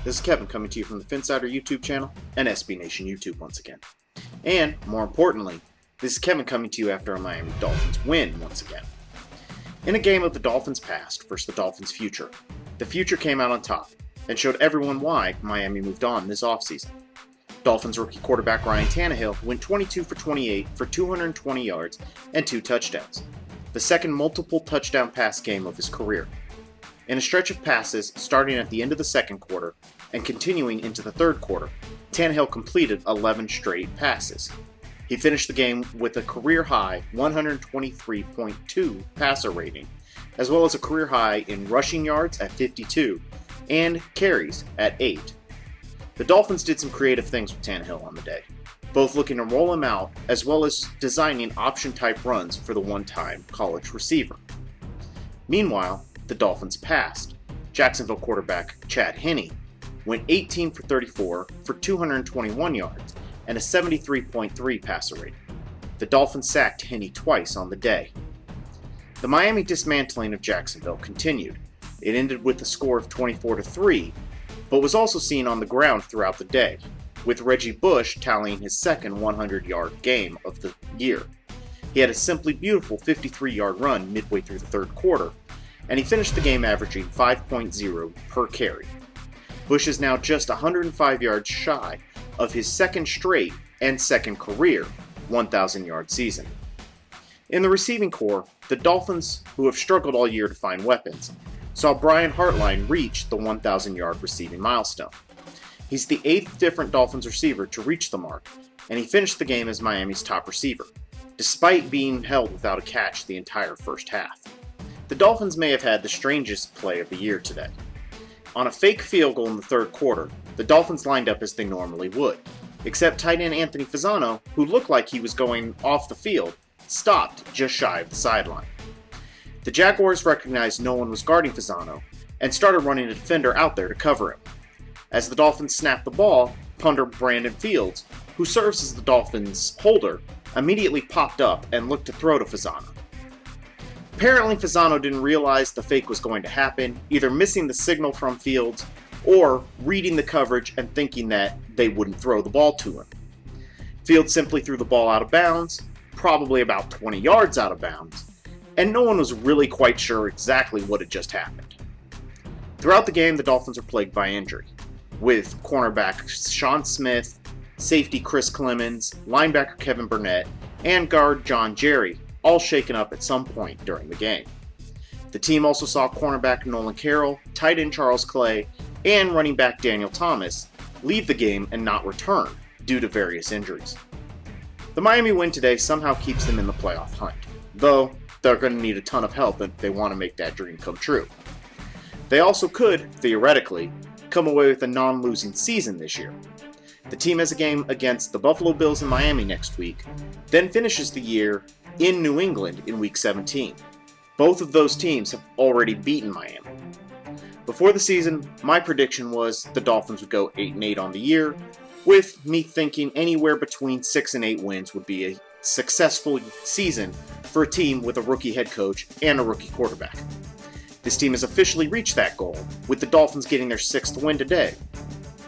This is Kevin coming to you from the Phinsider YouTube channel and SB Nation YouTube once again. And, more importantly, this is Kevin coming to you after a Miami Dolphins win once again. In a game of the Dolphins' past versus the Dolphins' future, the future came out on top and showed everyone why Miami moved on this offseason. Dolphins rookie quarterback Ryan Tannehill went 22 for 28 for 220 yards and 2 touchdowns, the second multiple touchdown pass game of his career. In a stretch of passes starting at the end of the second quarter and continuing into the third quarter, Tannehill completed 11 straight passes. He finished the game with a career-high 123.2 passer rating, as well as a career-high in rushing yards at 52 and carries at 8. The Dolphins did some creative things with Tannehill on the day, both looking to roll him out as well as designing option-type runs for the one-time college receiver. Meanwhile, the Dolphins passed. Jacksonville quarterback Chad Henne went 18 for 34 for 221 yards and a 73.3 passer rating. The Dolphins sacked Henne twice on the day. The Miami dismantling of Jacksonville continued. It ended with a score of 24-3, but was also seen on the ground throughout the day, with Reggie Bush tallying his second 100-yard game of the year. He had a simply beautiful 53-yard run midway through the third quarter, and he finished the game averaging 5.0 per carry. Bush is now just 105 yards shy of his second straight and second career 1,000-yard season. In the receiving corps, the Dolphins, who have struggled all year to find weapons, saw Brian Hartline reach the 1,000-yard receiving milestone. He's the 8th different Dolphins receiver to reach the mark, and he finished the game as Miami's top receiver, despite being held without a catch the entire first half. The Dolphins may have had the strangest play of the year today. On a fake field goal in the third quarter, the Dolphins lined up as they normally would, except tight end Anthony Fasano, who looked like he was going off the field, stopped just shy of the sideline. The Jaguars recognized no one was guarding Fasano and started running a defender out there to cover him. As the Dolphins snapped the ball, punter Brandon Fields, who serves as the Dolphins' holder, immediately popped up and looked to throw to Fasano. Apparently, Fasano didn't realize the fake was going to happen, either missing the signal from Fields or reading the coverage and thinking that they wouldn't throw the ball to him. Fields simply threw the ball out of bounds, probably about 20 yards out of bounds, and no one was really quite sure exactly what had just happened. Throughout the game, the Dolphins are plagued by injury, with cornerback Sean Smith, safety Chris Clemens, linebacker Kevin Burnett, and guard John Jerry all shaken up at some point during the game. The team also saw cornerback Nolan Carroll, tight end Charles Clay, and running back Daniel Thomas leave the game and not return due to various injuries. The Miami win today somehow keeps them in the playoff hunt, though they're going to need a ton of help if they want to make that dream come true. They also could, theoretically, come away with a non-losing season this year. The team has a game against the Buffalo Bills in Miami next week, then finishes the year in New England in Week 17. Both of those teams have already beaten Miami. Before the season, my prediction was the Dolphins would go 8-8 on the year, with me thinking anywhere between 6 and 8 wins would be a successful season for a team with a rookie head coach and a rookie quarterback. This team has officially reached that goal, with the Dolphins getting their 6th win today.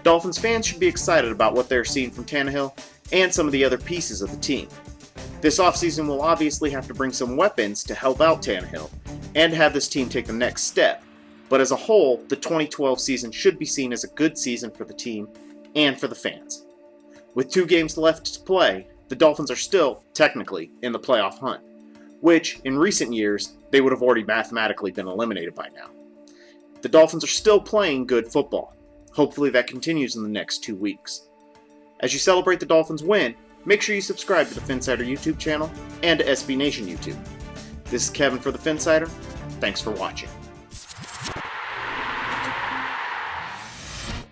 Dolphins fans should be excited about what they're seeing from Tannehill and some of the other pieces of the team. This offseason will obviously have to bring some weapons to help out Tannehill and have this team take the next step, but as a whole, the 2012 season should be seen as a good season for the team and for the fans. With 2 games left to play, the Dolphins are still, technically, in the playoff hunt, which, in recent years, they would have already mathematically been eliminated by now. The Dolphins are still playing good football. Hopefully that continues in the next 2 weeks. As you celebrate the Dolphins' win, make sure you subscribe to the Phinsider YouTube channel and to SB Nation YouTube. This is Kevin for the Phinsider. Thanks for watching.